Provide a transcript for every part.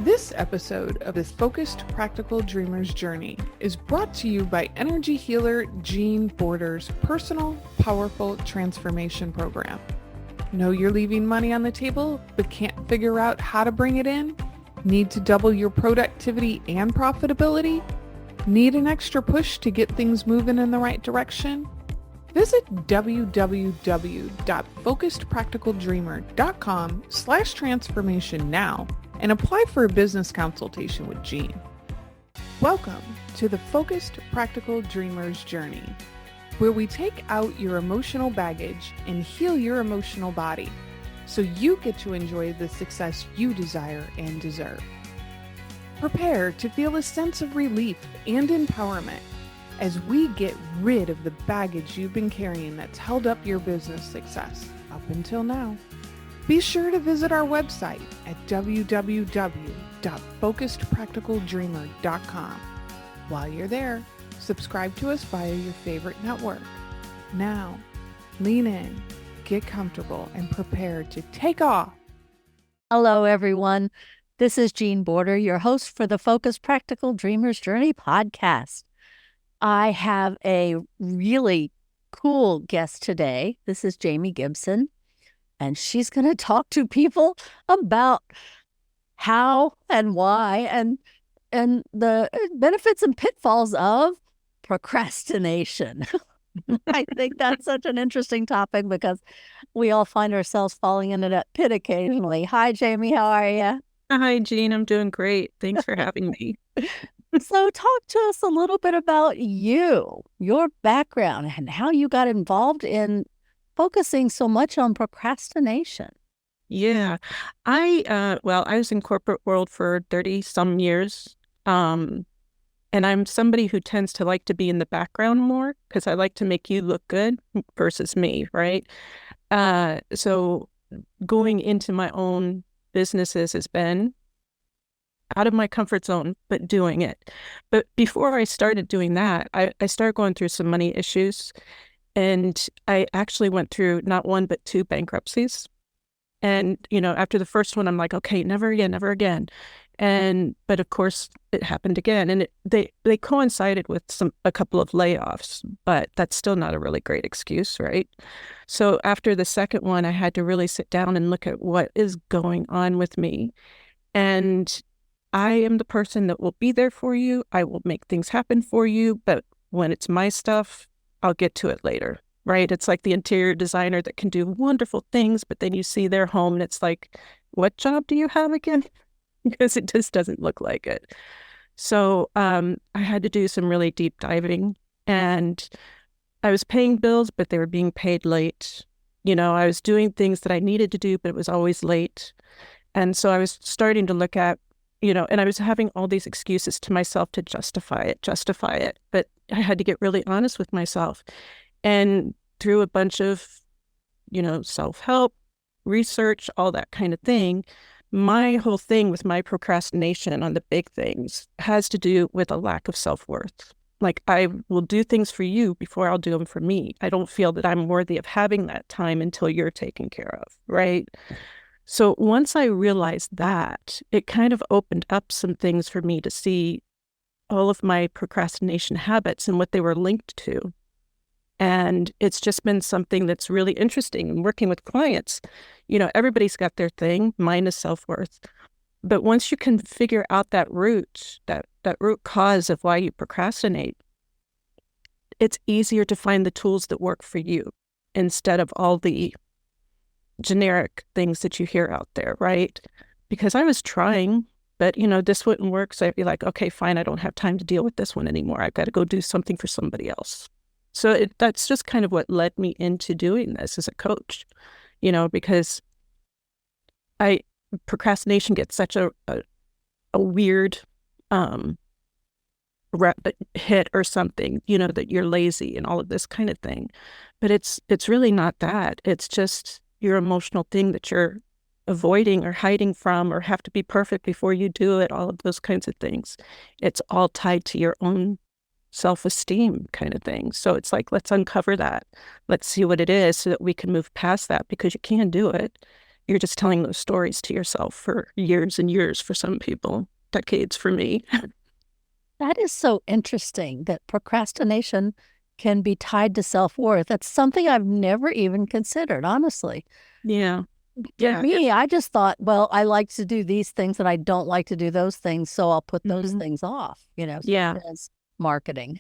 This episode of this Focused Practical Dreamer's Journey is brought to you by energy healer Jean Border's personal, powerful transformation program. Know you're leaving money on the table, but can't figure out how to bring it in? Need to double your productivity and profitability? Need an extra push to get things moving in the right direction? Visit www.focusedpracticaldreamer.com/transformation now and apply for a business consultation with Jean. Welcome to the Focused Practical Dreamer's Journey, where we take out your emotional baggage and heal your emotional body so you get to enjoy the success you desire and deserve. Prepare to feel a sense of relief and empowerment as we get rid of the baggage you've been carrying that's held up your business success up until now. Be sure to visit our website at www.focusedpracticaldreamer.com. While you're there, subscribe to us via your favorite network. Now, lean in, get comfortable, and prepare to take off. Hello, everyone. This is Jean Border, your host for the Focused Practical Dreamer's Journey podcast. I have a really cool guest today. This is Jami Gibson, and she's going to talk to people about how and why and the benefits and pitfalls of procrastination. I think that's such an interesting topic because we all find ourselves falling into that pit occasionally. Hi, Jami. How are you? Hi, Jean. I'm doing great. Thanks for having me. So talk to us a little bit about you, your background, and how you got involved in focusing so much on procrastination. Yeah, I was in corporate world for 30 some years. And I'm somebody who tends to like to be in the background more because I like to make you look good versus me, right? So going into my own businesses has been out of my comfort zone, but doing it. But before I started doing that, I started going through some money issues. And I actually went through not one, but two bankruptcies. And, after the first one, I'm like, okay, never again, never again. But of course, it happened again. And they coincided with a couple of layoffs, but that's still not a really great excuse, right? So after the second one, I had to really sit down and look at what is going on with me. And I am the person that will be there for you. I will make things happen for you. But when it's my stuff, I'll get to it later, right? It's like the interior designer that can do wonderful things, but then you see their home and it's like, what job do you have again? Because it just doesn't look like it. So I had to do some really deep diving, and I was paying bills, but they were being paid late. I was doing things that I needed to do, but it was always late. And so I was starting to look at, and I was having all these excuses to myself to justify it. But I had to get really honest with myself. And through a bunch of, self-help, research, all that kind of thing, my whole thing with my procrastination on the big things has to do with a lack of self-worth. Like, I will do things for you before I'll do them for me. I don't feel that I'm worthy of having that time until you're taken care of, right? So once I realized that, it kind of opened up some things for me to see all of my procrastination habits and what they were linked to. And it's just been something that's really interesting. And working with clients, everybody's got their thing. Mine is self-worth. But once you can figure out that root cause of why you procrastinate, it's easier to find the tools that work for you instead of all the generic things that you hear out there, right? Because I was trying, but this wouldn't work. So I'd be like, okay, fine, I don't have time to deal with this one anymore. I've got to go do something for somebody else. So that's just kind of what led me into doing this as a coach, because procrastination gets such a weird hit or something, that you're lazy and all of this kind of thing. But it's really not that. It's just your emotional thing that you're avoiding or hiding from or have to be perfect before you do it, all of those kinds of things. It's all tied to your own self-esteem kind of thing. So it's like, let's uncover that. Let's see what it is so that we can move past that, because you can do it. you're just telling those stories to yourself for years and years for some people, decades for me. That is so interesting that procrastination can be tied to self-worth. That's something I've never even considered, honestly. Yeah. For me, I just thought, well, I like to do these things and I don't like to do those things, so I'll put those things off, Yeah. as marketing.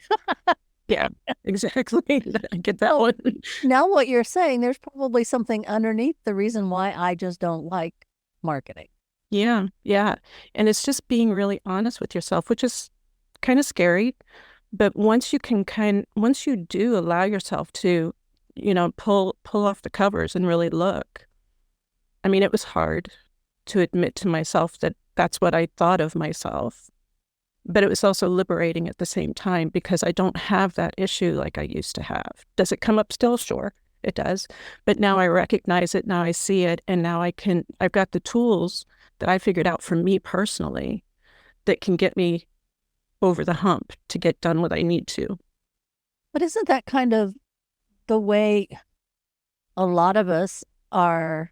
Yeah, exactly. I get that one. Now what you're saying, there's probably something underneath the reason why I just don't like marketing. Yeah, yeah. And it's just being really honest with yourself, which is kind of scary. But once you do allow yourself to, pull off the covers and really look. I mean, it was hard to admit to myself that that's what I thought of myself. But it was also liberating at the same time because I don't have that issue like I used to have. Does it come up still? Sure, it does. But now I recognize it, now I see it, and now I've got the tools that I figured out for me personally that can get me over the hump to get done what I need to. But isn't that kind of the way a lot of us are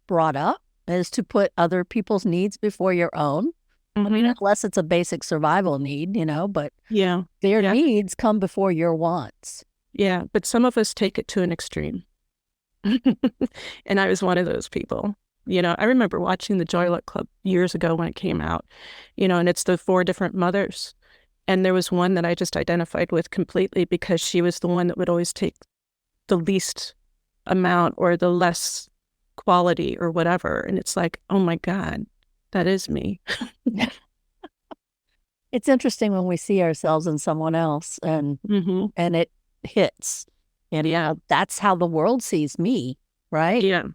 brought up, is to put other people's needs before your own? I mean, unless it's a basic survival need, but their needs come before your wants. Yeah, but some of us take it to an extreme. And I was one of those people. I remember watching the Joy Luck Club years ago when it came out, and it's the 4 different mothers. And there was one that I just identified with completely because she was the one that would always take the least amount or the less quality or whatever. And it's like, oh my God, that is me. It's interesting when we see ourselves in someone else and it hits. And that's how the world sees me, right? Yeah.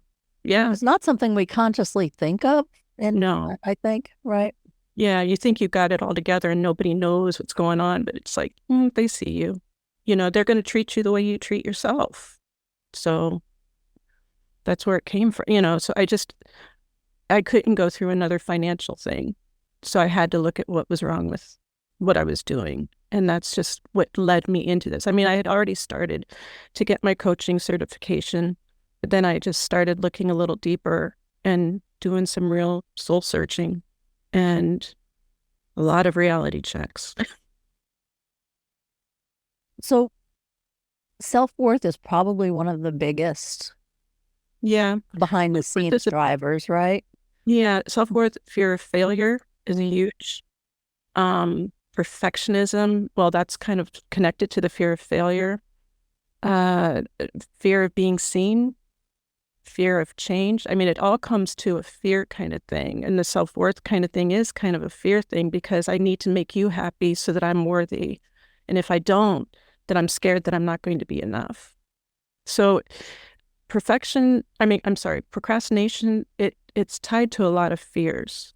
Yeah. It's not something we consciously think of. And no, I think, right? Yeah, you think you got it all together and nobody knows what's going on, but it's like, they see you. They're going to treat you the way you treat yourself. So that's where it came from, so I couldn't go through another financial thing. So I had to look at what was wrong with what I was doing. And that's just what led me into this. I mean, I had already started to get my coaching certification, but then I just started looking a little deeper and doing some real soul searching and a lot of reality checks. So self-worth is probably one of the biggest behind the scenes drivers, right? Yeah, self-worth, fear of failure is huge. Perfectionism, well, that's kind of connected to the fear of failure. Fear of being seen, fear of change. I mean, it all comes to a fear kind of thing. And the self-worth kind of thing is kind of a fear thing because I need to make you happy so that I'm worthy. And if I don't, then I'm scared that I'm not going to be enough. So procrastination, it's tied to a lot of fears,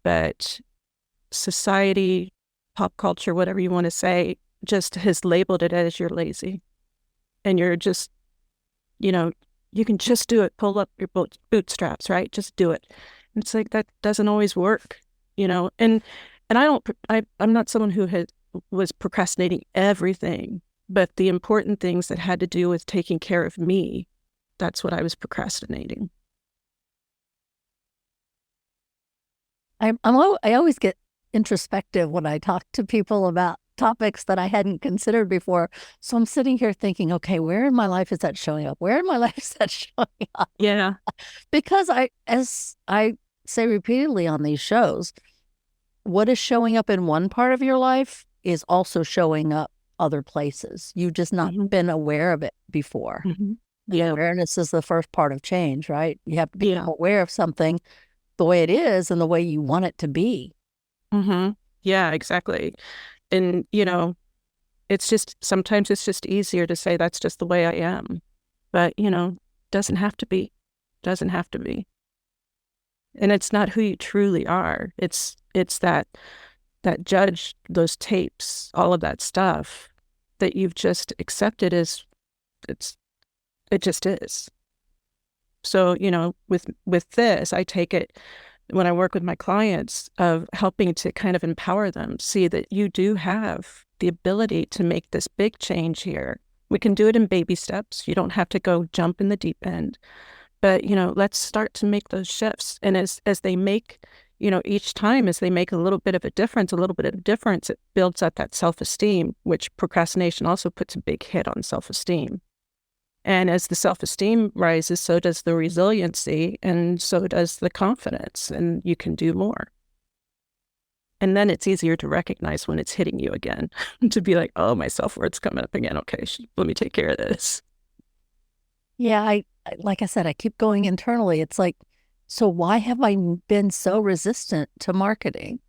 but society, pop culture, whatever you want to say, just has labeled it as you're lazy and you're just, you can just do it, pull up your bootstraps, right? Just do it. And it's like, that doesn't always work, and I'm not someone who was procrastinating everything, but the important things that had to do with taking care of me, that's what I was procrastinating. I always get introspective when I talk to people about topics that I hadn't considered before. So I'm sitting here thinking, okay, where in my life is that showing up? Where in my life is that showing up? Yeah. Because as I say repeatedly on these shows, what is showing up in one part of your life is also showing up other places. You've just not been aware of it before. Yeah. Awareness is the first part of change, right? You have to be aware of something the way it is and the way you want it to be. Yeah, exactly. And, sometimes it's just easier to say that's just the way I am. But, doesn't have to be. Doesn't have to be. And it's not who you truly are. It's that judge, those tapes, all of that stuff that you've just accepted as it just is. So, with this, I take it when I work with my clients of helping to kind of empower them, see that you do have the ability to make this big change here. We can do it in baby steps. You don't have to go jump in the deep end, But, let's start to make those shifts. And as they make, each time as they make a little bit of a difference, it builds up that self-esteem, which procrastination also puts a big hit on self-esteem. And as the self-esteem rises, so does the resiliency, and so does the confidence, and you can do more. And then it's easier to recognize when it's hitting you again, to be like, oh, my self-worth's coming up again. Okay, let me take care of this. Yeah, like I said, I keep going internally. It's like, so why have I been so resistant to marketing?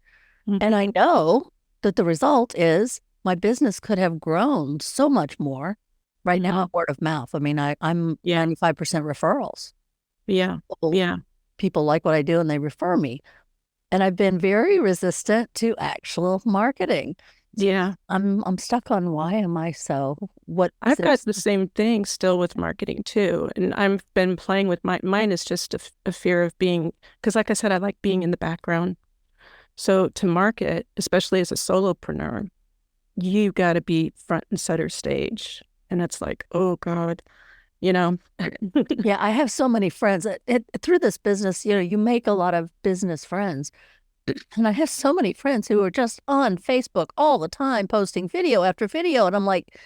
Mm-hmm. And I know that the result is my business could have grown so much more. Right now, I'm word of mouth. I mean, I'm 95% referrals. Yeah. People like what I do and they refer me. And I've been very resistant to actual marketing. Yeah. I'm stuck on why am I so? I've got the same thing still with marketing too. And I've been playing with mine is just a fear of being, because like I said, I like being in the background. So to market, especially as a solopreneur, you got to be front and center stage. And it's like, oh God, Yeah, I have so many friends. Through this business, you make a lot of business friends. And I have so many friends who are just on Facebook all the time, posting video after video. And I'm like,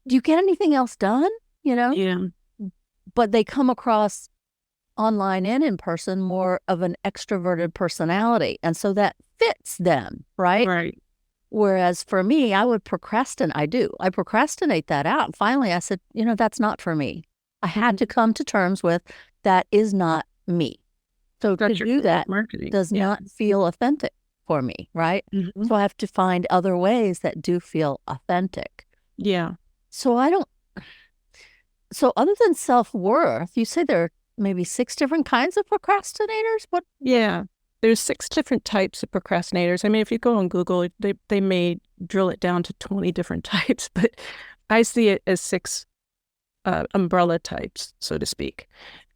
do you get anything else done? Yeah. But they come across online and in person more of an extroverted personality. And so that fits them, right? Right. Whereas for me, I would procrastinate. I procrastinate that out. And finally, I said, that's not for me. I had to come to terms with that is not me. So to do that does not feel authentic for me, right? Mm-hmm. So I have to find other ways that do feel authentic. Yeah. So other than self-worth, you say there are maybe 6 different kinds of procrastinators? What? Yeah. There's 6 different types of procrastinators. I mean, if you go on Google, they may drill it down to 20 different types, but I see it as 6 umbrella types, so to speak.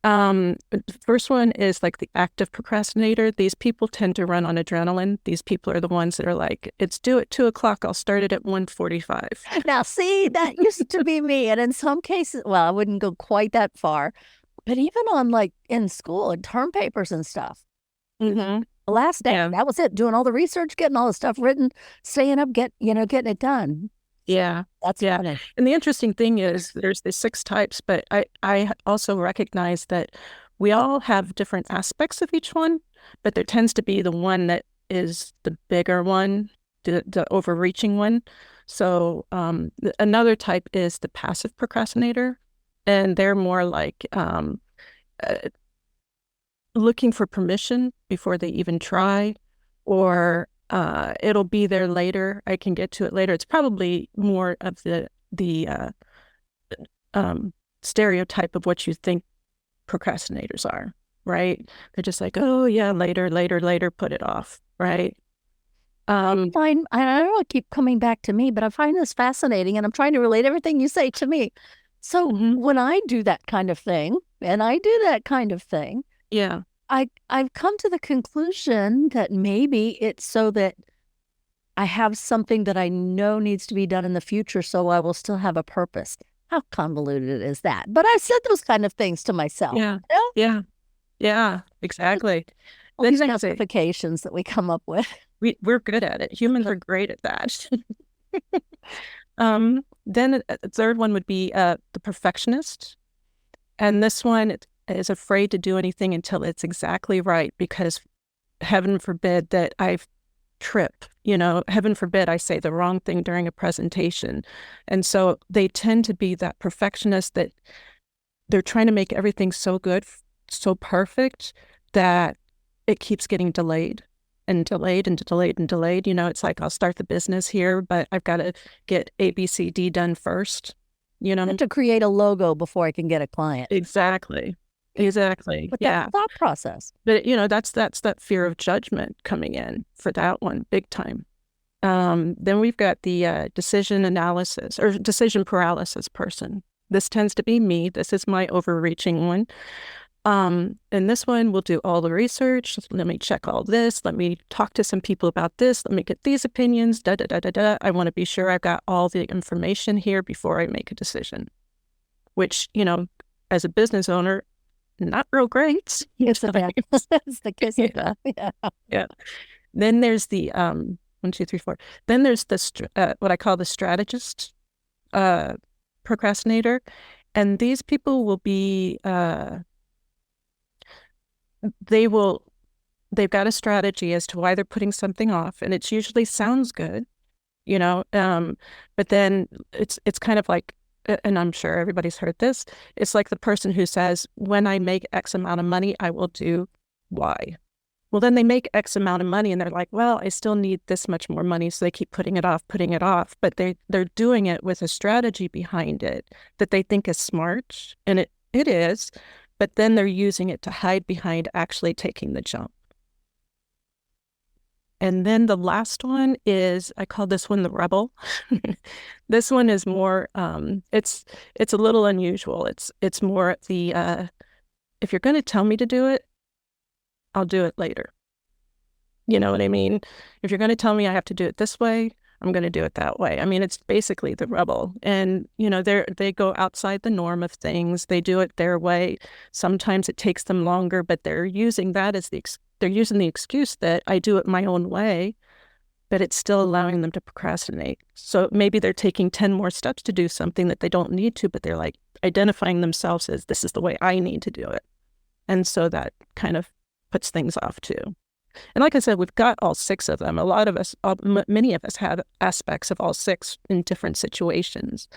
The first one is like the active procrastinator. These people tend to run on adrenaline. These people are the ones that are like, it's due at 2:00. I'll start it at 1:45. Now, see, that used to be me. And in some cases, well, I wouldn't go quite that far, but even on like in school and term papers and stuff. Mm-hmm. The last day, that was it. Doing all the research, getting all the stuff written, staying up, getting it done. Yeah. That's funny. And the interesting thing is there's the 6 types, but I also recognize that we all have different aspects of each one, but there tends to be the one that is the bigger one, the overreaching one. So another type is the passive procrastinator, and they're more like looking for permission before they even try, or it'll be there later. I can get to it later. It's probably more of the stereotype of what you think procrastinators are, right? They're just like, oh yeah, later, put it off, right? I don't know, keep coming back to me, but I find this fascinating, and I'm trying to relate everything you say to me. So when I do that kind of thing, yeah, I've come to the conclusion that maybe it's so that I have something that I know needs to be done in the future, so I will still have a purpose. How convoluted is that? But I said those kind of things to myself. Yeah, exactly. All these justifications that we come up with. We're good at it. Humans are great at that. Then the third one would be the perfectionist. And this one is afraid to do anything until it's exactly right, because heaven forbid that I trip, heaven forbid I say the wrong thing during a presentation. And so they tend to be that perfectionist that they're trying to make everything so good, so perfect, that it keeps getting delayed and delayed and delayed and delayed. It's like, I'll start the business here, but I've got to get A, B, C, D done first, And to create a logo before I can get a client. Exactly. But that's the thought process. But, that's that fear of judgment coming in for that one, big time. Then we've got the decision analysis or decision paralysis person. This tends to be me. This is my overreaching one. And this one will do all the research. Let me check all this. Let me talk to some people about this. Let me get these opinions. I want to be sure I've got all the information here before I make a decision. Which, as a business owner, not real great. It's it's the kiss of death. Yeah. Yeah. Then there's the 1, 2, 3, 4. Then there's the what I call the strategist procrastinator, and these people will be they've got a strategy as to why they're putting something off, and it usually sounds good, but then it's kind of like, and I'm sure everybody's heard this, it's like the person who says, when I make X amount of money, I will do Y. Well, then they make X amount of money and they're like, well, I still need this much more money. So they keep putting it off, but they're doing it with a strategy behind it that they think is smart. And it is, but then they're using it to hide behind actually taking the jump. And then the last one is, I call this one the rebel. This one is more, it's a little unusual. It's more the, if you're going to tell me to do it, I'll do it later. You know what I mean? If you're going to tell me I have to do it this way, I'm going to do it that way. I mean, it's basically the rebel. And, they go outside the norm of things. They do it their way. Sometimes it takes them longer, but they're using that as they're using the excuse that I do it my own way, but it's still allowing them to procrastinate. So maybe they're taking 10 more steps to do something that they don't need to, but they're like identifying themselves as this is the way I need to do it. And so that kind of puts things off too. And like I said, we've got all 6 of them. A lot of us, many of us have aspects of all 6 in different situations,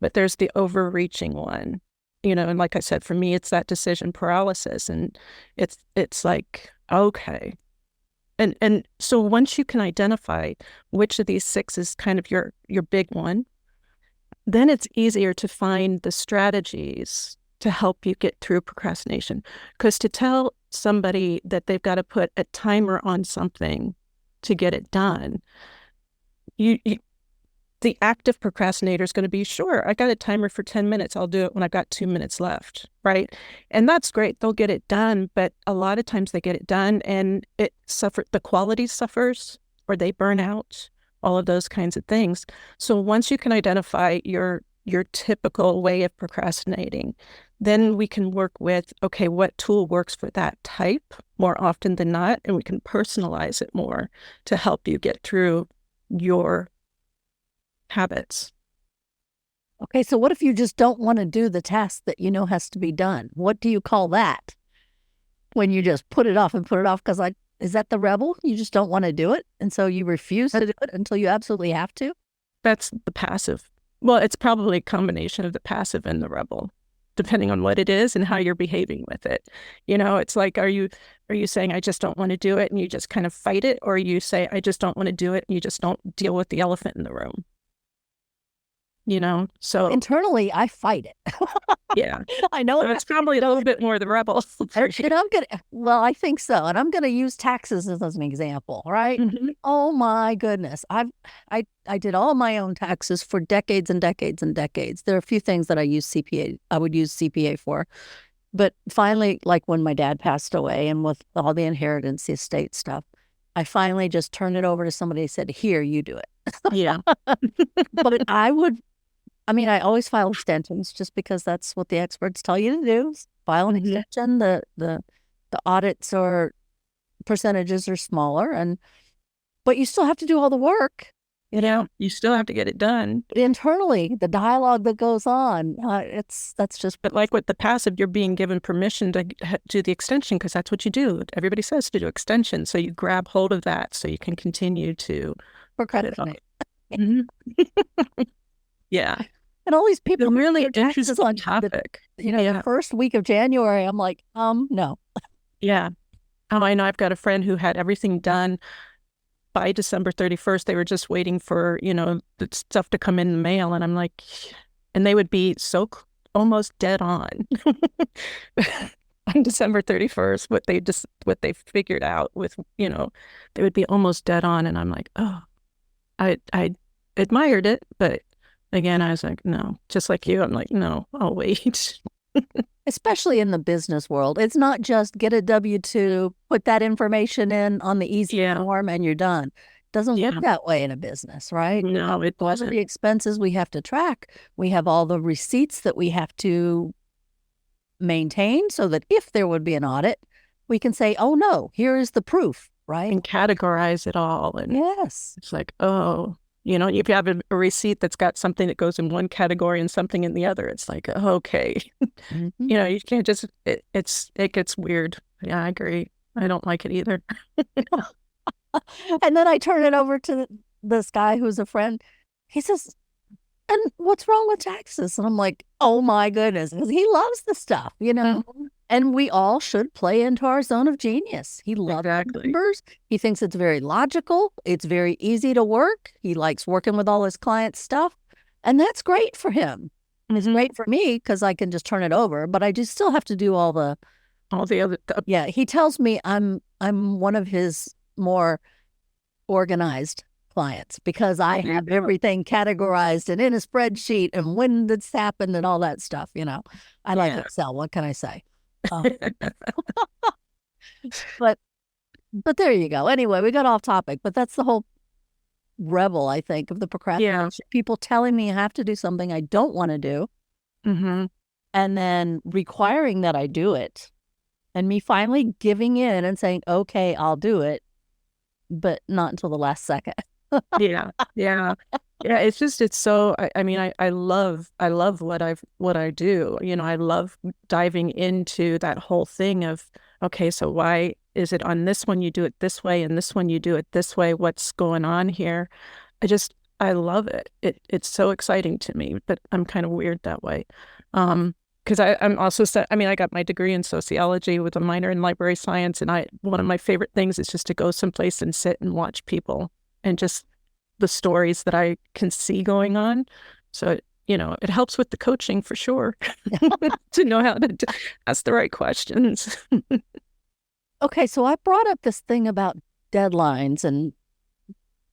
but there's the overreaching one, and like I said, for me, it's that decision paralysis, and it's like, okay. And so once you can identify which of these 6 is kind of your big one, then it's easier to find the strategies to help you get through procrastination. Because to tell somebody that they've got to put a timer on something to get it done, the active procrastinator is going to be, sure, I got a timer for 10 minutes. I'll do it when I've got 2 minutes left, right? And that's great. They'll get it done. But a lot of times they get it done and the quality suffers, or they burn out, all of those kinds of things. So once you can identify your typical way of procrastinating, then we can work with, okay, what tool works for that type more often than not, and we can personalize it more to help you get through your habits. Okay, so what if you just don't want to do the task that has to be done? What do you call that? When you just put it off and put it off, because is that the rebel? You just don't want to do it, and so you refuse to do it until you absolutely have to? That's the passive. Well, it's probably a combination of the passive and the rebel, depending on what it is and how you're behaving with it. It's like, are you saying, I just don't want to do it, and you just kind of fight it? Or you say, I just don't want to do it, and you just don't deal with the elephant in the room? So internally, I fight it. Yeah. I know it's probably a little bit more the rebel. I think so. And I'm going to use taxes as an example, right? Mm-hmm. Oh my goodness. I did all my own taxes for decades and decades and decades. There are a few things that I would use CPA for. But finally, like when my dad passed away and with all the inheritance, the estate stuff, I finally just turned it over to somebody and said, here, you do it. Yeah. But I always file extensions just because that's what the experts tell you to do. File an extension. The audits or percentages are smaller, but you still have to do all the work. You still have to get it done. But internally, the dialogue that goes on, that's just. But like with the passive, you're being given permission to do the extension because that's what you do. Everybody says to do extension, so you grab hold of that so you can continue to procrastinate. Yeah. And all these people really interesting on topic. The first week of January, I'm like, no. Yeah. I know I've got a friend who had everything done by December 31st. They were just waiting for, the stuff to come in the mail. And I'm like, and they would be almost dead on on December 31st, what they figured out with, they would be almost dead on. And I'm like, oh, I admired it, but again, I was like, no, just like you. I'm like, no, I'll wait. Especially in the business world. It's not just get a W-2, put that information in on the easy form, and you're done. It doesn't work that way in a business, right? No, it doesn't. The expenses we have to track. We have all the receipts that we have to maintained so that if there would be an audit, we can say, oh no, here is the proof, right? And categorize it all. And yes, it's like, oh, if you have a receipt that's got something that goes in one category and something in the other, it's like, okay, mm-hmm. You can't just, it gets weird. Yeah, I agree. I don't like it either. And then I turn it over to this guy who's a friend. He says, and what's wrong with taxes? And I'm like, oh my goodness, because he loves the stuff, Mm-hmm. and we all should play into our zone of genius. He loves numbers. He thinks it's very logical. It's very easy to work. He likes working with all his clients' stuff. And that's great for him. And it's great for me because I can just turn it over, but I just still have to do all the other stuff. Yeah, he tells me I'm one of his more organized clients because I have everything categorized and in a spreadsheet and when it's happened and all that stuff. I like Excel. What can I say? But there you go. Anyway, we got off topic, but that's the whole rebel, I think, of the procrastination. Yeah. People telling me I have to do something I don't want to do, mm-hmm. and then requiring that I do it, and me finally giving in and saying, okay, I'll do it, but not until the last second. Yeah. It's so, I love what I do. I love diving into that whole thing of, okay, so why is it on this one you do it this way and this one you do it this way? What's going on here? I love it. It's so exciting to me, but I'm kind of weird that way. Because I'm also I got my degree in sociology with a minor in library science, and one of my favorite things is just to go someplace and sit and watch people and just the stories that I can see going on. So, it helps with the coaching for sure to know how to ask the right questions. Okay, so I brought up this thing about deadlines and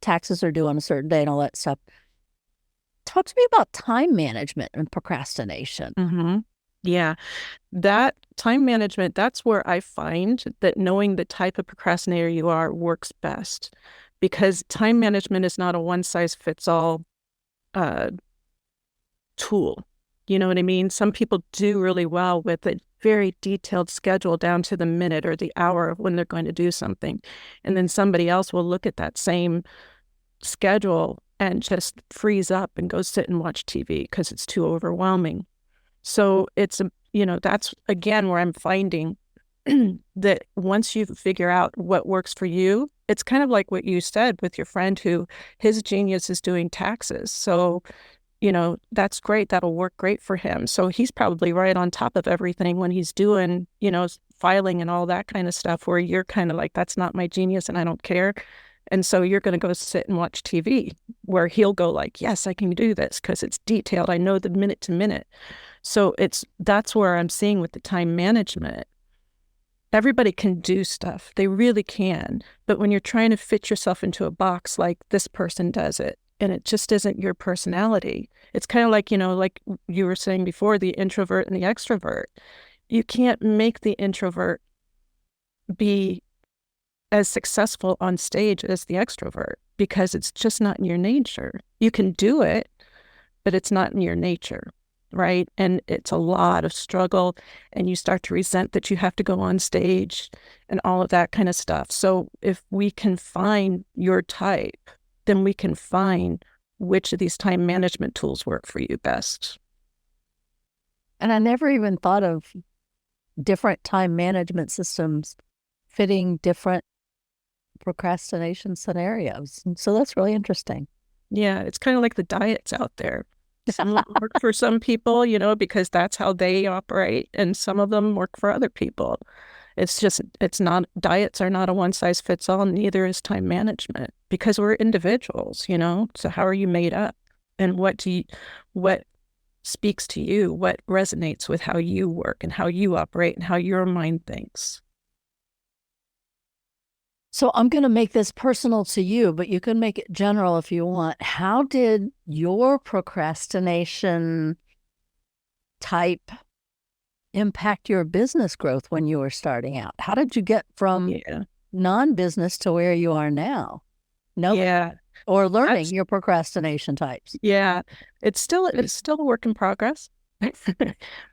taxes are due on a certain day and all that stuff. Talk to me about time management and procrastination. Mm-hmm. Yeah, that time management, that's where I find that knowing the type of procrastinator you are works best, because time management is not a one-size-fits-all tool. You know what I mean? Some people do really well with a very detailed schedule down to the minute or the hour of when they're going to do something. And then somebody else will look at that same schedule and just freeze up and go sit and watch TV because it's too overwhelming. So it's, that's again where I'm finding that once you figure out what works for you, it's kind of like what you said with your friend who his genius is doing taxes. So, that's great. That'll work great for him. So he's probably right on top of everything when he's doing, filing and all that kind of stuff, where you're kind of like, that's not my genius and I don't care. And so you're going to go sit and watch TV, where he'll go like, yes, I can do this because it's detailed. I know the minute to minute. So that's where I'm seeing with the time management. Everybody can do stuff. They really can. But when you're trying to fit yourself into a box like this person does it, and it just isn't your personality, it's kind of like, like you were saying before, the introvert and the extrovert. You can't make the introvert be as successful on stage as the extrovert because it's just not in your nature. You can do it, but it's not in your nature, right? And it's a lot of struggle, and you start to resent that you have to go on stage and all of that kind of stuff. So if we can find your type, then we can find which of these time management tools work for you best. And I never even thought of different time management systems fitting different procrastination scenarios. So that's really interesting. Yeah, it's kind of like the diets out there. Some work for some people, because that's how they operate, and some of them work for other people. Diets are not a one size fits all, neither is time management, because we're individuals, so how are you made up? And what speaks to you? What resonates with how you work and how you operate and how your mind thinks? So I'm going to make this personal to you, but you can make it general if you want. How did your procrastination type impact your business growth when you were starting out? How did you get from non-business to where you are now? Or learning your procrastination types? Yeah, it's still a work in progress.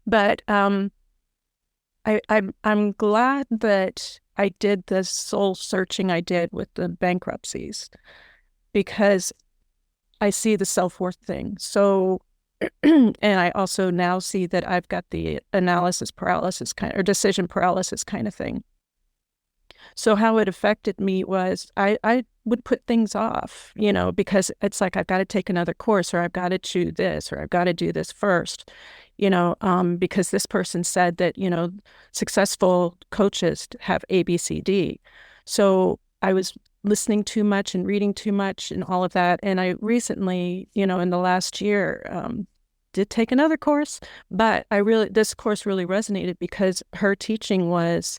But I'm glad that I did the soul searching I did with the bankruptcies, because I see the self-worth thing. So, and I also now see that I've got the analysis paralysis or decision paralysis kind of thing. So how it affected me was I would put things off, because it's like, I've got to take another course, or I've got to choose this, or I've got to do this first, because this person said that, successful coaches have A, B, C, D. So I was listening too much and reading too much and all of that. And I recently, in the last year, did take another course, but this course really resonated because her teaching was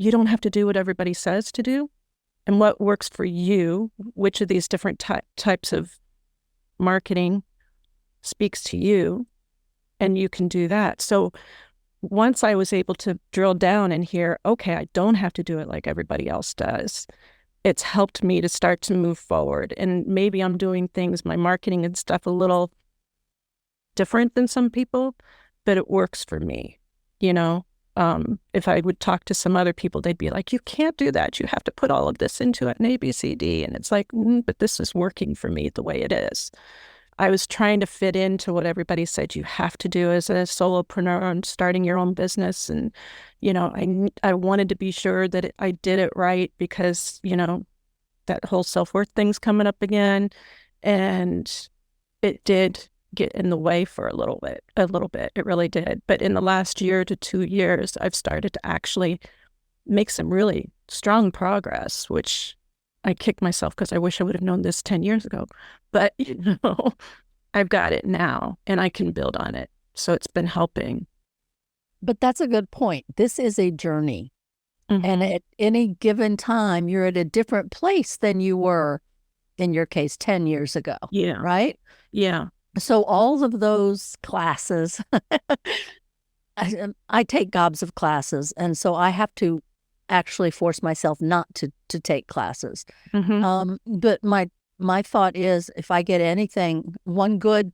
you don't have to do what everybody says to do, and what works for you, which of these different types of marketing speaks to you, and you can do that. So once I was able to drill down and hear, okay, I don't have to do it like everybody else does, it's helped me to start to move forward. And maybe I'm doing things, my marketing and stuff, a little different than some people, but it works for me, if I would talk to some other people, they'd be like, you can't do that. You have to put all of this into an A, B, C, D. And it's like, but this is working for me the way it is. I was trying to fit into what everybody said you have to do as a solopreneur and starting your own business. And, I wanted to be sure that I did it right, because, that whole self-worth thing's coming up again. And it did get in the way for a little bit. It really did. But in the last year to 2 years, I've started to actually make some really strong progress, which I kick myself because I wish I would have known this 10 years ago. But, I've got it now and I can build on it. So it's been helping. But that's a good point. This is a journey. Mm-hmm. And at any given time, you're at a different place than you were, in your case, 10 years ago. Yeah. Right? Yeah. So all of those classes, I take gobs of classes, and so I have to actually force myself not to take classes. Mm-hmm. But my thought is, if I get anything, one good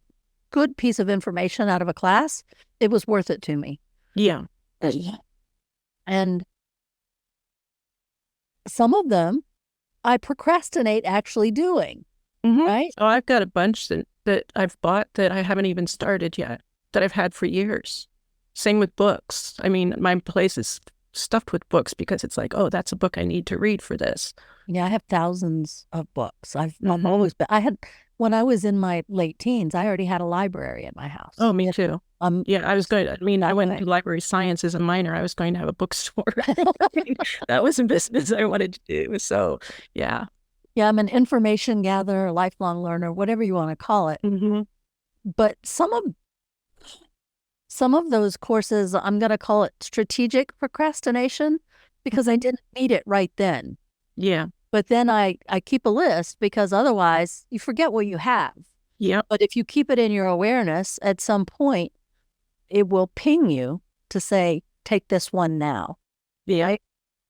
piece of information out of a class, it was worth it to me. Yeah. And some of them I procrastinate actually doing. Mm-hmm. Right? Oh, I've got a bunch that I've bought that I haven't even started yet, that I've had for years. Same with books. I mean, my place is stuffed with books because it's like, oh, that's a book I need to read for this. Yeah, I have thousands of books. I've always been. When I was in my late teens, I already had a library at my house. Oh, me too. Yeah, I went to library science as a minor. I was going to have a bookstore. That was a business I wanted to do. So, yeah. Yeah, I'm an information gatherer, lifelong learner, whatever you want to call it. Mm-hmm. But some of those courses, I'm going to call it strategic procrastination, because I didn't need it right then. Yeah. But then I keep a list, because otherwise you forget what you have. Yeah. But if you keep it in your awareness, at some point, it will ping you to say, take this one now. Yeah. Right?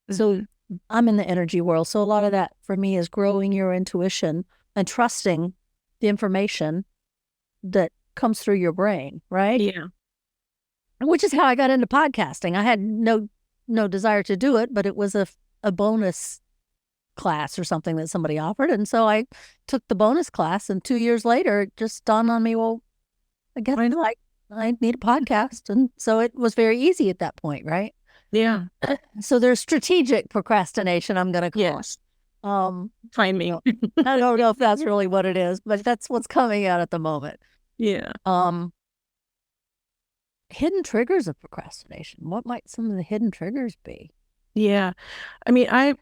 So I'm in the energy world. So a lot of that for me is growing your intuition and trusting the information that comes through your brain, right? Yeah. Which is how I got into podcasting. I had no desire to do it, but it was a bonus class or something that somebody offered. And so I took the bonus class, and 2 years later, it just dawned on me, well, I guess I need a podcast. And so it was very easy at that point, right? Yeah. So there's strategic procrastination, I'm going to call Yes. it. Find me. I don't know if that's really what it is, but that's what's coming out at the moment. Yeah. Hidden triggers of procrastination. What might some of the hidden triggers be? Yeah. I mean, I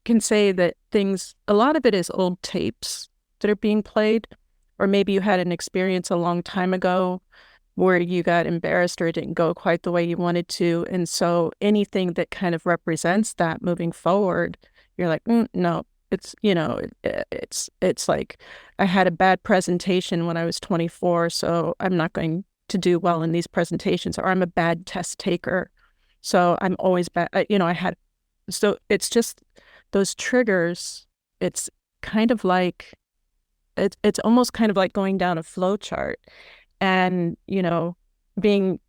can say that a lot of it is old tapes that are being played, or maybe you had an experience a long time ago where you got embarrassed or it didn't go quite the way you wanted to. And so anything that kind of represents that moving forward, you're like, no, it's, it's like, I had a bad presentation when I was 24, so I'm not going to do well in these presentations, or I'm a bad test taker, so I'm always bad. So it's just those triggers. It's kind of like, it's almost kind of like going down a flow chart. And, being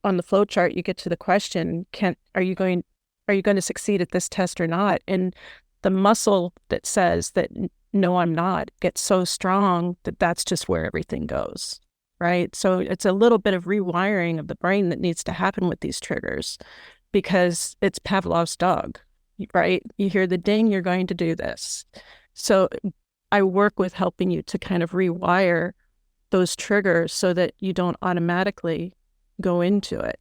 on the flow chart, you get to the question, are you going to succeed at this test or not? And the muscle that says that, no, I'm not, gets so strong that that's just where everything goes, right? So it's a little bit of rewiring of the brain that needs to happen with these triggers, because it's Pavlov's dog, right? You hear the ding, you're going to do this. So I work with helping you to kind of rewire those triggers so that you don't automatically go into it.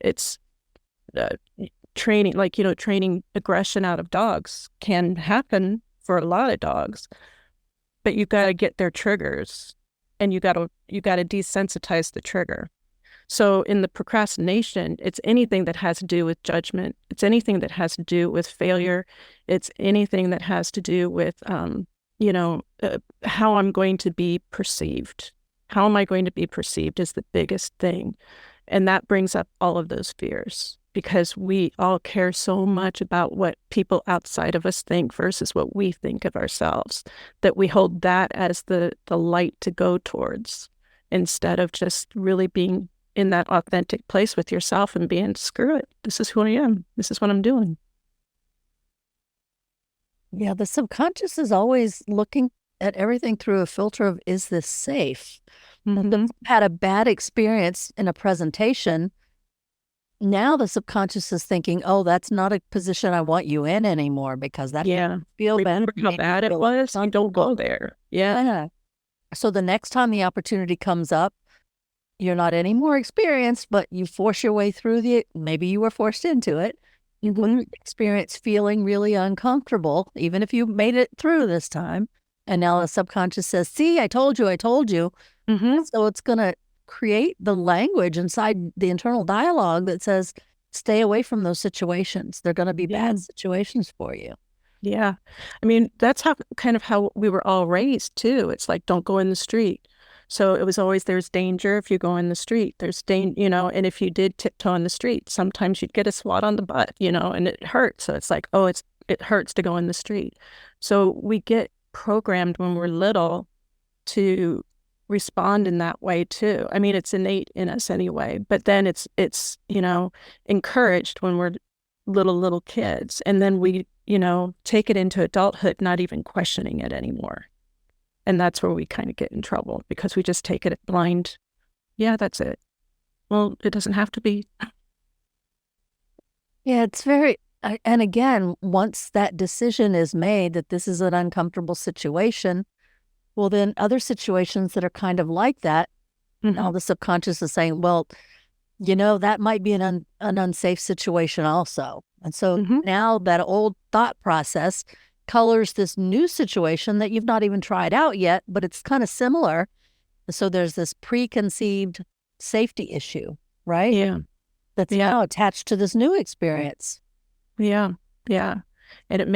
It's training, training aggression out of dogs can happen for a lot of dogs, but you got to get their triggers, and you got to desensitize the trigger. So in the procrastination, it's anything that has to do with judgment. It's anything that has to do with failure. It's anything that has to do with, how I'm going to be perceived. How am I going to be perceived is the biggest thing. And that brings up all of those fears, because we all care so much about what people outside of us think versus what we think of ourselves, that we hold that as the light to go towards, instead of just really being in that authentic place with yourself and being, screw it, this is who I am. This is what I'm doing. Yeah, the subconscious is always looking at everything through a filter of, is this safe? Mm-hmm. Had a bad experience in a presentation. Now the subconscious is thinking, oh, that's not a position I want you in anymore, because that feel Remember bad. how bad it was? You don't go there. Yeah. So the next time the opportunity comes up, you're not any more experienced, but you force your way through maybe you were forced into it. You wouldn't experience feeling really uncomfortable, even if you made it through this time. And now the subconscious says, see, I told you. Mm-hmm. So it's going to create the language inside the internal dialogue that says, stay away from those situations. They're going to be bad situations for you. Yeah. I mean, that's how we were all raised too. It's like, don't go in the street. So it was always, there's danger if you go in the street. There's danger, and if you did tiptoe in the street, sometimes you'd get a swat on the butt, and it hurts. So it's like, oh, it hurts to go in the street. So we get programmed when we're little to respond in that way too. I mean, it's innate in us anyway, but then it's encouraged when we're little kids. And then we, take it into adulthood, not even questioning it anymore. And that's where we kind of get in trouble, because we just take it blind. Yeah, that's it. Well, it doesn't have to be. Yeah, it's very, and again, once that decision is made that this is an uncomfortable situation, well, then other situations that are kind of like that, now the subconscious is saying, well, that might be an unsafe situation also. And so now that old thought process colors this new situation that you've not even tried out yet, but it's kind of similar. So there's this preconceived safety issue, right? Yeah. That's now attached to this new experience. Yeah. Yeah. And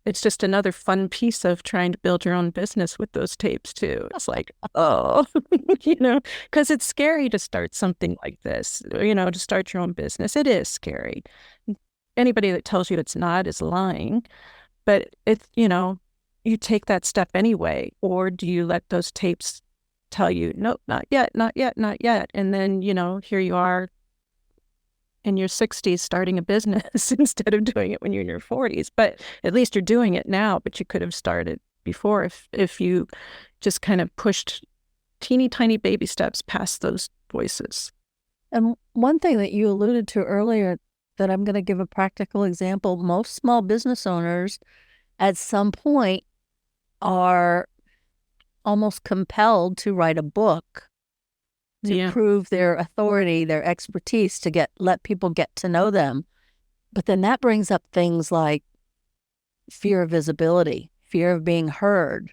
it's just another fun piece of trying to build your own business with those tapes too. It's like, oh, because it's scary to start something like this, to start your own business. It is scary. Anybody that tells you it's not is lying. But it's, you take that step anyway, or do you let those tapes tell you, nope, not yet, not yet, not yet. And then, here you are in your 60s starting a business instead of doing it when you're in your 40s. But at least you're doing it now, but you could have started before if you just kind of pushed teeny tiny baby steps past those voices. And one thing that you alluded to earlier that I'm going to give a practical example, most small business owners at some point are almost compelled to write a book to prove their authority, their expertise, to let people get to know them. But then that brings up things like fear of visibility, fear of being heard,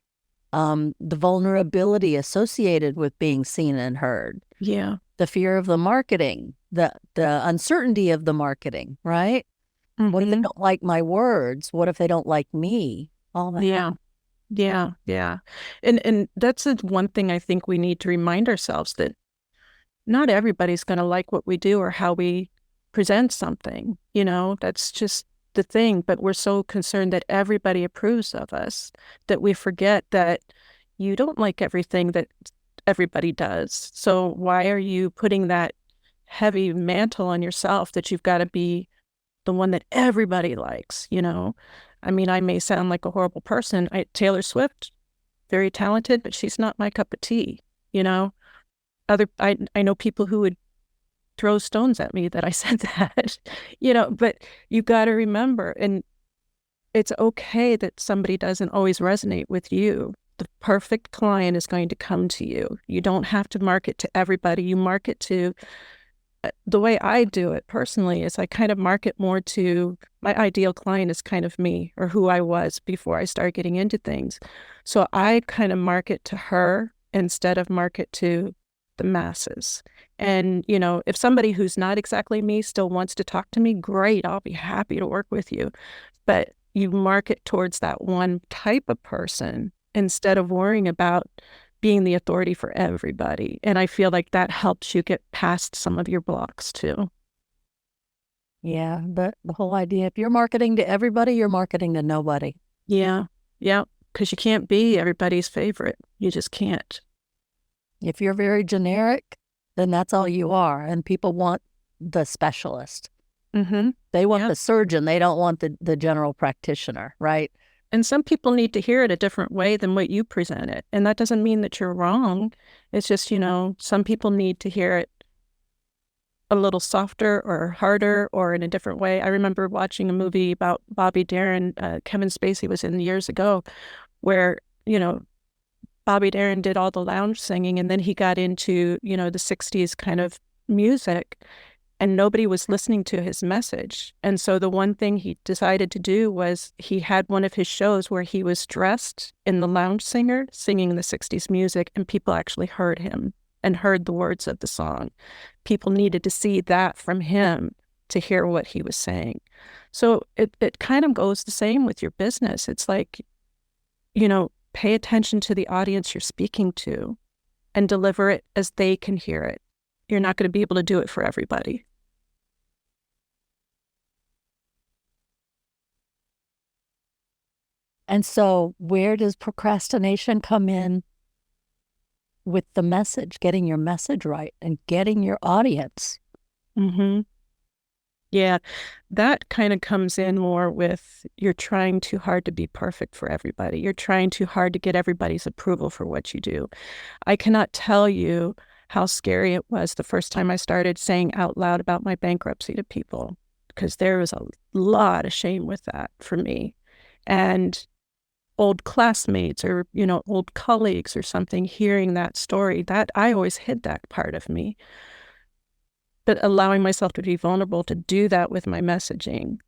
the vulnerability associated with being seen and heard. Yeah. The fear of the marketing, the uncertainty of the marketing, right? What if they don't like my words? What if they don't like me? All that. Yeah. Yeah. Yeah. And that's the one thing I think we need to remind ourselves, that not everybody's going to like what we do or how we present something. That's just the thing. But we're so concerned that everybody approves of us that we forget that you don't like everything that everybody does. So why are you putting that heavy mantle on yourself that you've got to be the one that everybody likes, you know? I mean, I may sound like a horrible person. Taylor Swift, very talented, but she's not my cup of tea, you know? I know people who would throw stones at me that I said that, you know, but you got to remember, and it's okay that somebody doesn't always resonate with you. The perfect client is going to come to you. You don't have to market to everybody. You market to, the way I do it personally is I kind of market more to my ideal client is kind of me, or who I was before I started getting into things. So I kind of market to her instead of market to the masses. And, you know, if somebody who's not exactly me still wants to talk to me, great, I'll be happy to work with you. But you market towards that one type of person instead of worrying about being the authority for everybody. And I feel like that helps you get past some of your blocks too. Yeah, but the whole idea, if you're marketing to everybody, you're marketing to nobody. Yeah. Yeah. Because you can't be everybody's favorite. You just can't. If you're very generic, then that's all you are. And people want the specialist. Mm-hmm. They want the surgeon. They don't want the general practitioner, right? And some people need to hear it a different way than what you present it. And that doesn't mean that you're wrong. It's just, you know, some people need to hear it a little softer or harder or in a different way. I remember watching a movie about Bobby Darin, Kevin Spacey was in years ago, where, you know, Bobby Darin did all the lounge singing, and then he got into, you know, the 60s kind of music, and nobody was listening to his message. And so the one thing he decided to do was he had one of his shows where he was dressed in the lounge singer singing the 60s music, and people actually heard him and heard the words of the song. People needed to see that from him to hear what he was saying. So it kind of goes the same with your business. It's like, you know, pay attention to the audience you're speaking to and deliver it as they can hear it. You're not going to be able to do it for everybody. And so where does procrastination come in with the message, getting your message right and getting your audience? Mm-hmm. Yeah, that kind of comes in more with you're trying too hard to be perfect for everybody. You're trying too hard to get everybody's approval for what you do. I cannot tell you how scary it was the first time I started saying out loud about my bankruptcy to people, because there was a lot of shame with that for me. And old classmates or, you know, old colleagues or something hearing that story, that I always hid that part of me. But allowing myself to be vulnerable to do that with my messaging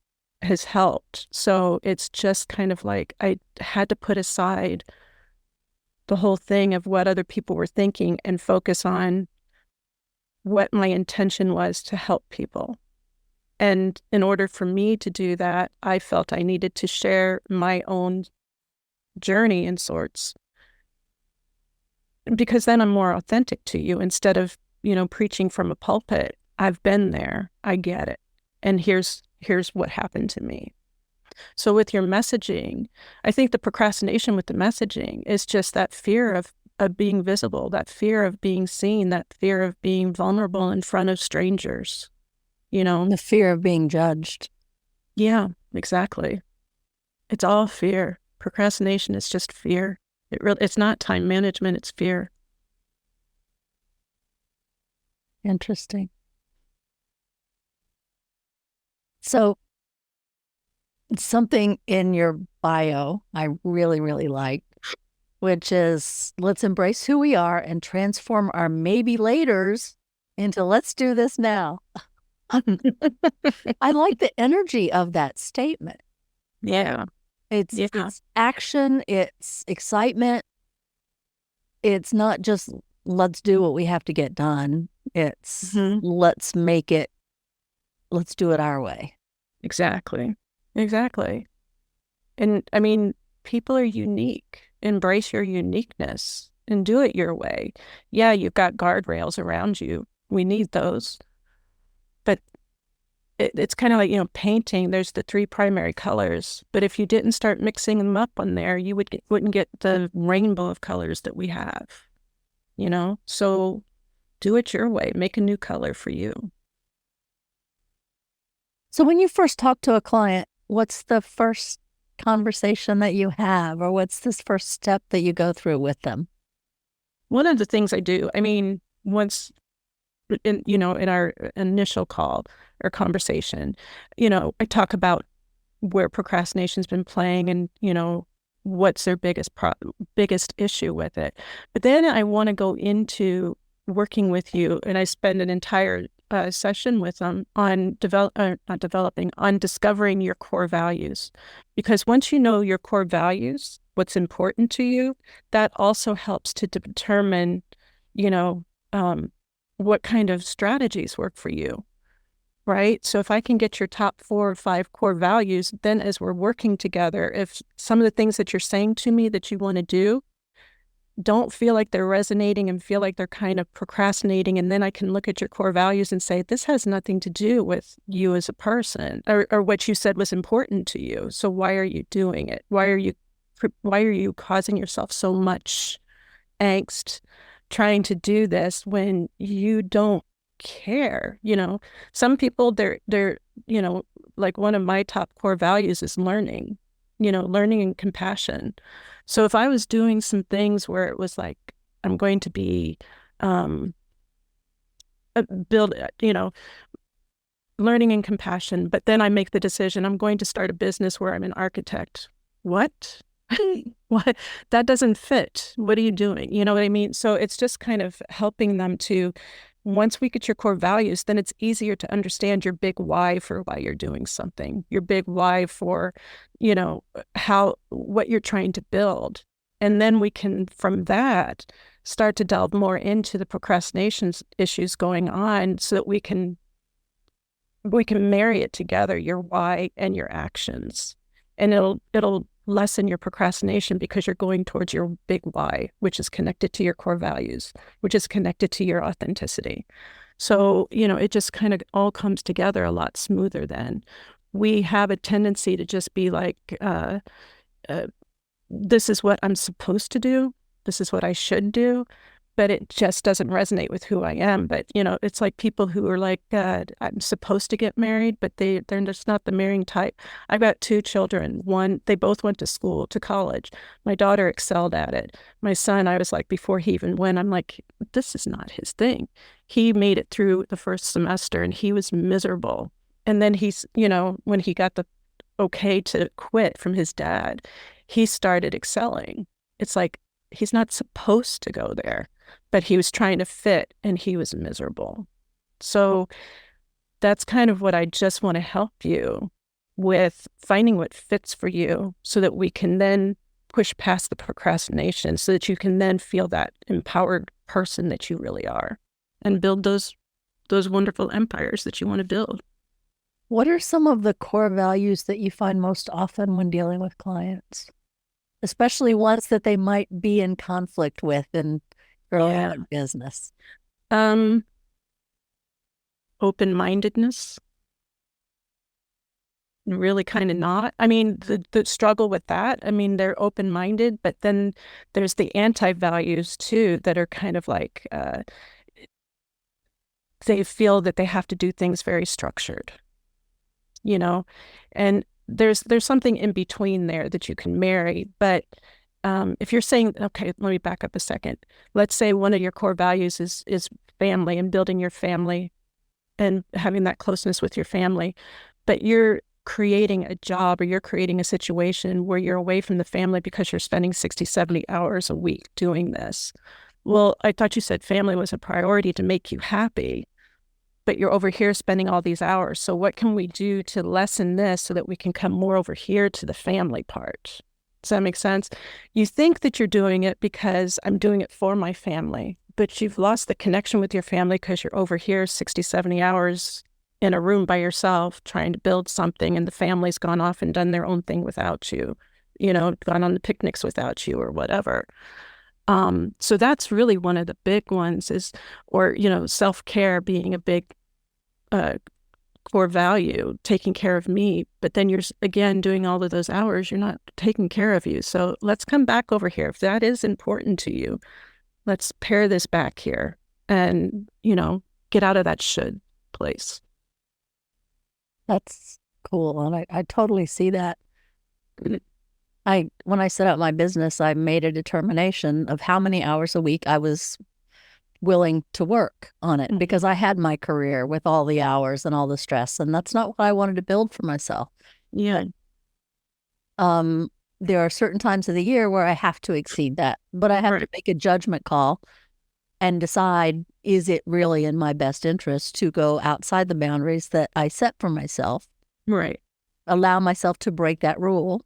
has helped. So it's just kind of like I had to put aside the whole thing of what other people were thinking and focus on what my intention was to help people. And in order for me to do that, I felt I needed to share my own journey in sorts, because then I'm more authentic to you instead of, you know, preaching from a pulpit. I've been there. I get it. And here's what happened to me. So with your messaging, I think the procrastination with the messaging is just that fear of being visible, that fear of being seen, that fear of being vulnerable in front of strangers, you know. The fear of being judged. Yeah, exactly. It's all fear. Procrastination is just fear. It's not time management, it's fear. Interesting. So something in your bio I really, really like, which is let's embrace who we are and transform our maybe laters into let's do this now. I like the energy of that statement. Yeah. It's action, it's excitement. It's not just let's do what we have to get done. It's let's do it our way. Exactly. And I mean, people are unique. Embrace your uniqueness and do it your way. Yeah, you've got guardrails around you. We need those. But it's kind of like, you know, painting. There's the 3 primary colors. But if you didn't start mixing them up on there, you wouldn't get the rainbow of colors that we have. So do it your way. Make a new color for you. So when you first talk to a client, what's the first conversation that you have, or what's this first step that you go through with them? One of the things I do, once in our initial call or conversation, I talk about where procrastination's been playing and, what's their biggest issue with it. But then I want to go into working with you, and I spend an entire session with them on on discovering your core values. Because once you know your core values, what's important to you, that also helps to determine, what kind of strategies work for you. Right? So if I can get your top 4 or 5 core values, then as we're working together, if some of the things that you're saying to me that you want to do don't feel like they're resonating and feel like they're kind of procrastinating, and then I can look at your core values and say, this has nothing to do with you as a person or what you said was important to you. So why are you doing it? Why are you causing yourself so much angst trying to do this when you don't care? Some people, they're like one of my top core values is learning and compassion. So if I was doing some things where it was like, I'm going to be build learning and compassion, but then I make the decision I'm going to start a business where I'm an architect. What? What? That doesn't fit. What are you doing? You know what I mean? So it's just kind of helping them to, once we get your core values, then it's easier to understand your big why for why you're doing something, your big why for, what you're trying to build. And then we can, from that, start to delve more into the procrastination issues going on so that we can marry it together, your why and your actions. And it'll lessen your procrastination because you're going towards your big why, which is connected to your core values, which is connected to your authenticity. So, it just kind of all comes together a lot smoother then. We have a tendency to just be like, this is what I'm supposed to do. This is what I should do. But it just doesn't resonate with who I am. But, it's like people who are like, I'm supposed to get married, but they're just not the marrying type. I've got 2 children. They both went to college. My daughter excelled at it. My son, I was like, before he even went, I'm like, this is not his thing. He made it through the first semester and he was miserable. And then he's, when he got the okay to quit from his dad, he started excelling. It's like, he's not supposed to go there, but he was trying to fit and he was miserable. So that's kind of what I just want to help you with, finding what fits for you so that we can then push past the procrastination so that you can then feel that empowered person that you really are and build those wonderful empires that you want to build. What are some of the core values that you find most often when dealing with clients? Especially ones that they might be in conflict with in early on business. Open-mindedness. Really kind of not. The struggle with that, they're open-minded, but then there's the anti-values too that are kind of like, they feel that they have to do things very structured, and there's something in between there that you can marry. But if you're saying, okay, let me back up a second. Let's say one of your core values is family and building your family and having that closeness with your family, but you're creating a job or you're creating a situation where you're away from the family because you're spending 60, 70 hours a week doing this. Well, I thought you said family was a priority to make you happy, but you're over here spending all these hours. So what can we do to lessen this so that we can come more over here to the family part? Does that make sense? You think that you're doing it because I'm doing it for my family, but you've lost the connection with your family because you're over here 60, 70 hours in a room by yourself trying to build something, and the family's gone off and done their own thing without you, gone on the picnics without you or whatever. So that's really one of the big ones or self-care being a big core value, taking care of me. But then you're, again, doing all of those hours, you're not taking care of you. So let's come back over here. If that is important to you, Let's pare this back here and, get out of that should place. That's cool. And I totally see that. When I set up my business, I made a determination of how many hours a week I was willing to work on it, because I had my career with all the hours and all the stress, and that's not what I wanted to build for myself. Yeah. There are certain times of the year where I have to exceed that, but I have to make a judgment call and decide, is it really in my best interest to go outside the boundaries that I set for myself? Right. Allow myself to break that rule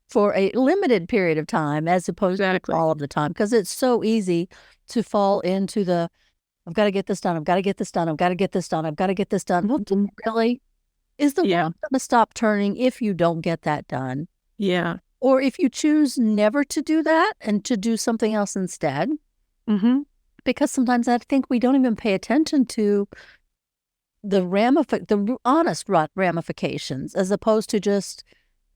for a limited period of time, as opposed to all of the time, because it's so easy to fall into the, I've got to get this done, I've got to get this done, I've got to get this done, I've got to get this done. Well, really? Is the world going to stop turning if you don't get that done? Yeah. Or if you choose never to do that and to do something else instead? Because sometimes I think we don't even pay attention to the honest ramifications, as opposed to just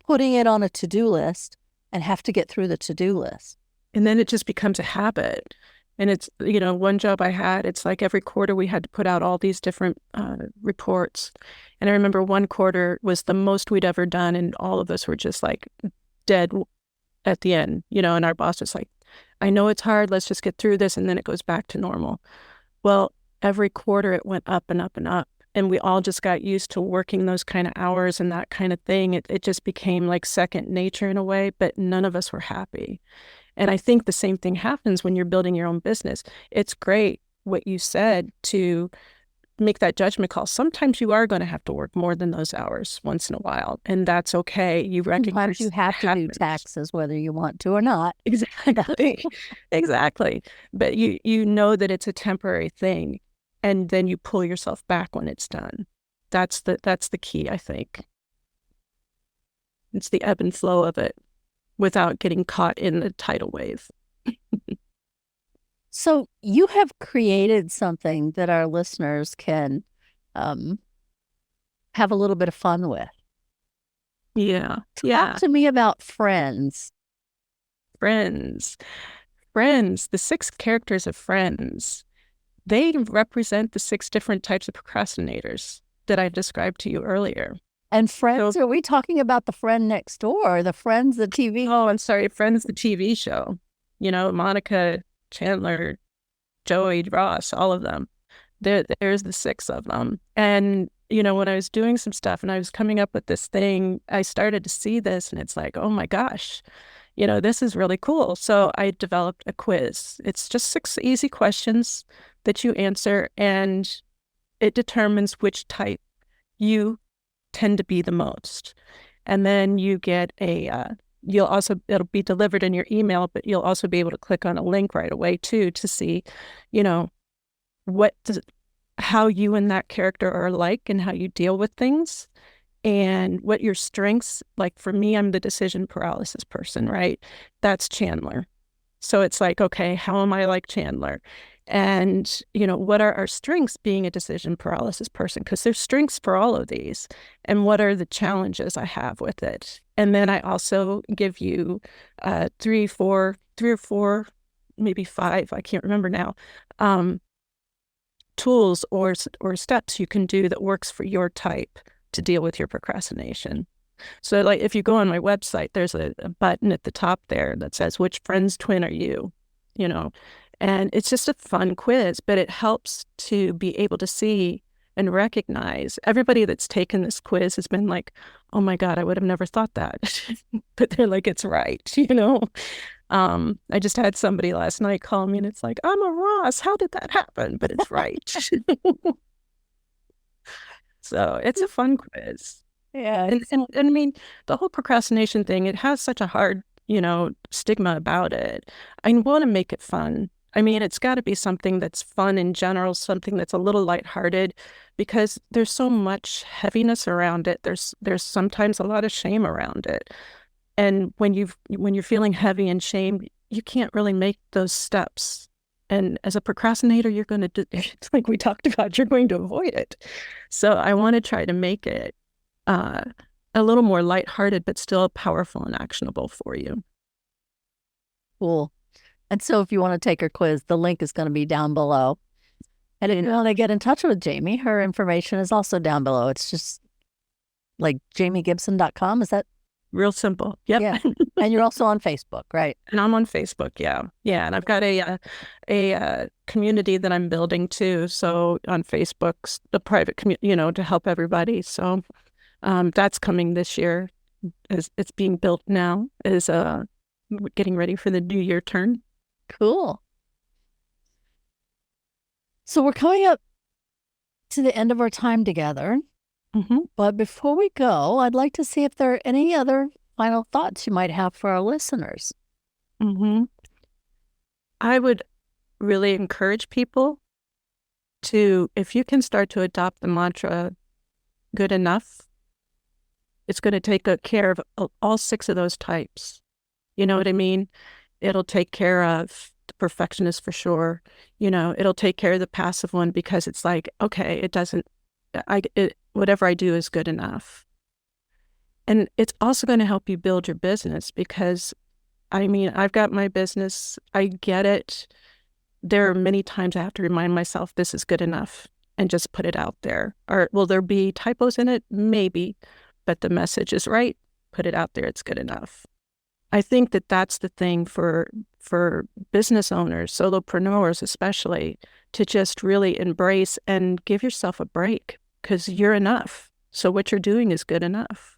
putting it on a to-do list and have to get through the to-do list. And then it just becomes a habit. And it's, one job I had, it's like every quarter we had to put out all these different reports. And I remember one quarter was the most we'd ever done, and all of us were just like dead at the end, and our boss was like, I know it's hard, let's just get through this, and then it goes back to normal. Well, every quarter it went up and up and up. And we all just got used to working those kind of hours and that kind of thing. It just became like second nature in a way, but none of us were happy. And I think the same thing happens when you're building your own business. It's great what you said to make that judgment call. Sometimes you are going to have to work more than those hours once in a while, and that's okay. You recognize sometimes you have to do taxes whether you want to or not. Exactly. Exactly. But you know that it's a temporary thing, and then you pull yourself back when it's done. That's the key, I think. It's the ebb and flow of it without getting caught in the tidal wave. So you have created something that our listeners can have a little bit of fun with. Yeah. Talk to me about Friends. Friends, the 6 characters of Friends, they represent the 6 different types of procrastinators that I described to you earlier. And Friends, are we talking about the friend next door, or the Friends, the TV? Oh, I'm sorry, Friends, the TV show. Monica, Chandler, Joey, Ross, all of them. There's the 6 of them. And, when I was doing some stuff and I was coming up with this thing, I started to see this, and it's like, oh my gosh, this is really cool. So I developed a quiz. It's just 6 easy questions that you answer, and it determines which type you tend to be the most. And then you get it'll be delivered in your email, but you'll also be able to click on a link right away too, to see, how you and that character are like, and how you deal with things, and what your strengths, like for me, I'm the decision paralysis person, right? That's Chandler. So it's like, okay, how am I like Chandler? And, what are our strengths being a decision paralysis person? Because there's strengths for all of these. And what are the challenges I have with it? And then I also give you 3 or 4, maybe 5, I can't remember now, tools or steps you can do that works for your type to deal with your procrastination. So like if you go on my website, there's a button at the top there that says, which Friends twin are you? And it's just a fun quiz, but it helps to be able to see and recognize. Everybody that's taken this quiz has been like, oh my God, I would have never thought that. But they're like, it's right, I just had somebody last night call me, and it's like, I'm a Ross. How did that happen? But it's right. So it's a fun quiz. Yeah. And I mean, the whole procrastination thing, it has such a hard, stigma about it. I want to make it fun. I mean, it's got to be something that's fun in general, something that's a little lighthearted, because there's so much heaviness around it. There's sometimes a lot of shame around it. And when you're feeling heavy and shame, you can't really make those steps. And as a procrastinator, you're going to, like we talked about, you're going to avoid it. So I want to try to make it a little more lighthearted, but still powerful and actionable for you. Cool. And so if you want to take her quiz, the link is going to be down below. And if you want to get in touch with Jami, her information is also down below. It's just like jamigibson.com. Is that? Real simple. Yep. Yeah. And you're also on Facebook, right? And I'm on Facebook. Yeah. Yeah. And I've got a community that I'm building too. So on Facebook's the private community, to help everybody. So that's coming this year. It's being built now, is getting ready for the new year turn. Cool. So we're coming up to the end of our time together. Mm-hmm. But before we go, I'd like to see if there are any other final thoughts you might have for our listeners. Mm-hmm. I would really encourage people to, if you can start to adopt the mantra, good enough, it's going to take care of all 6 of those types. You know what I mean? It'll take care of the perfectionist for sure. It'll take care of the passive one because it's like, okay, whatever I do is good enough. And it's also going to help you build your business because, I've got my business. I get it. There are many times I have to remind myself this is good enough and just put it out there. Or will there be typos in it? Maybe. But the message is right. Put it out there. It's good enough. I think that that's the thing for business owners, solopreneurs especially, to just really embrace and give yourself a break. Because you're enough. So what you're doing is good enough.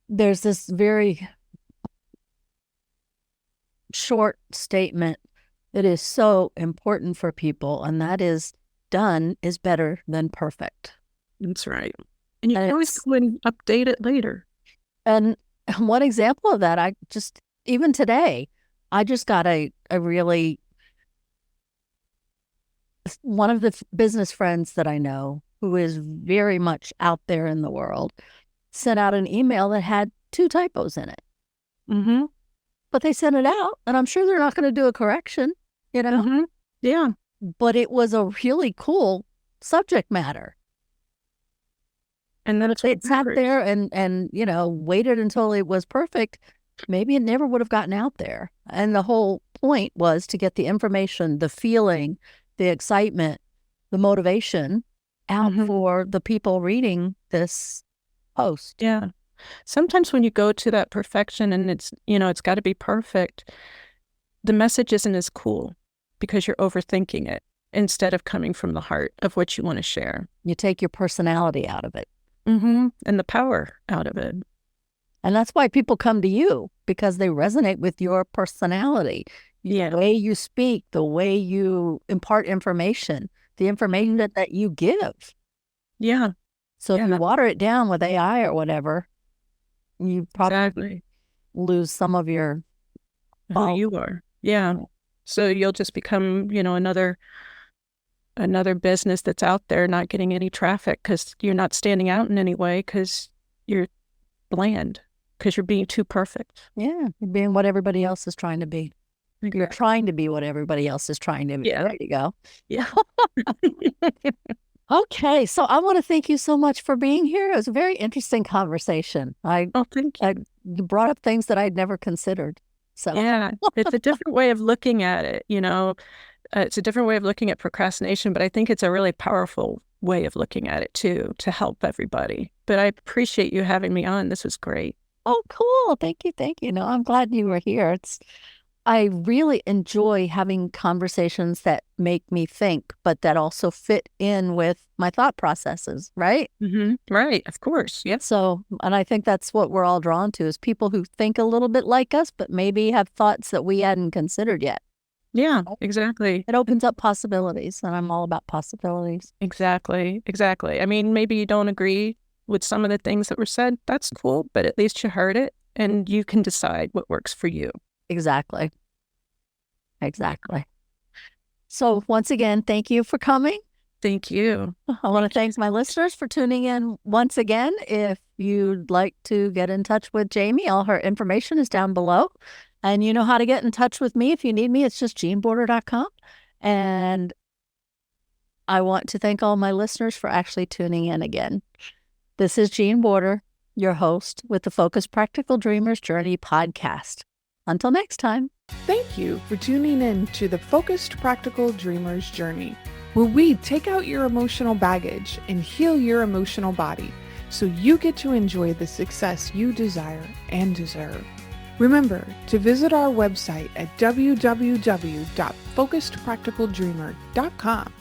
There's this very short statement that is so important for people, and that is, done is better than perfect. That's right. And you can always go and update it later. And one example of that, even today, I just got one of the business friends that I know who is very much out there in the world sent out an email that had 2 typos in it. Mm-hmm. But they sent it out, and I'm sure they're not going to do a correction, Mm-hmm. Yeah. But it was a really cool subject matter. And then if they'd sat there and waited until it was perfect, maybe it never would have gotten out there. And the whole point was to get the information, the feeling, the excitement, the motivation out for the people reading this post. Yeah. Sometimes when you go to that perfection and it's got to be perfect, the message isn't as cool because you're overthinking it instead of coming from the heart of what you want to share. You take your personality out of it. Mm-hmm. And the power out of it. And that's why people come to you, because they resonate with your personality. Yeah. The way you speak, the way you impart information, the information that you give. Yeah. So if you water it down with AI or whatever, you probably lose some of your who you are. Yeah. So you'll just become, another business that's out there not getting any traffic because you're not standing out in any way because you're bland, because you're being too perfect. Yeah. You're being what everybody else is trying to be. You're trying to be what everybody else is trying to be. Yeah. There you go. Yeah. Okay. So I want to thank you so much for being here. It was a very interesting conversation. Thank you. You brought up things that I'd never considered. So yeah, it's a different way of looking at it. It's a different way of looking at procrastination, but I think it's a really powerful way of looking at it too, to help everybody. But I appreciate you having me on. This was great. Oh, cool. Thank you. Thank you. No, I'm glad you were here. I really enjoy having conversations that make me think, but that also fit in with my thought processes, right? Mm-hmm. Right. Of course. Yep. So, and I think that's what we're all drawn to, is people who think a little bit like us, but maybe have thoughts that we hadn't considered yet. Yeah, exactly. It opens up possibilities, and I'm all about possibilities. Exactly. Exactly. I mean, maybe you don't agree with some of the things that were said. That's cool, but at least you heard it and you can decide what works for you. Exactly. So once again, thank you for coming. Thank you. I want to thank my listeners for tuning in once again. If you'd like to get in touch with Jami, all her information is down below. And you know how to get in touch with me if you need me. It's just jeanborder.com. And I want to thank all my listeners for actually tuning in again. This is Jean Border, your host with the Focus Practical Dreamers Journey podcast. Until next time. Thank you for tuning in to the Focused Practical Dreamer's Journey, where we take out your emotional baggage and heal your emotional body so you get to enjoy the success you desire and deserve. Remember to visit our website at www.focusedpracticaldreamer.com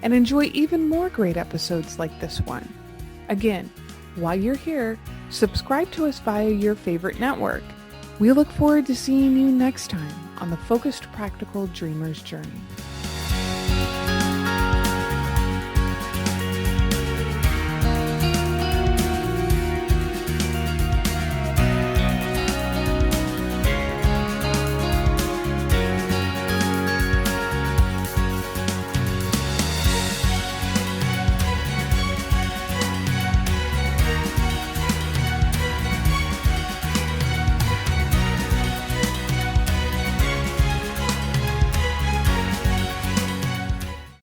and enjoy even more great episodes like this one. Again, while you're here, subscribe to us via your favorite network. We look forward to seeing you next time on the Focused Practical Dreamer's Journey.